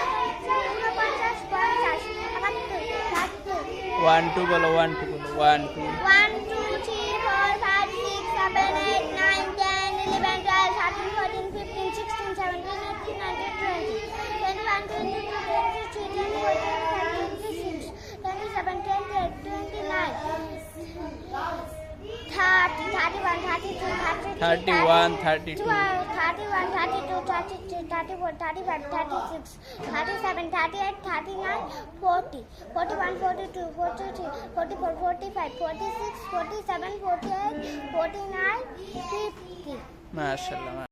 ঊনপঞ্চাশ, পঞ্চাশ, একাত্তর, বাহাত্তর। 1 2 বলো, 1 2 বলো, 1 2 1 2 3 4 5 6 7 8 9 10 11 12 13 14 15 16 17 18 19 20 21 22 23 24 26 27 28 29 30 31 32 31 32 31 32 33 34 35 36 37 38 39 40 41 42 43 44 45 46 47 48 49 50 মাশাআল্লাহ।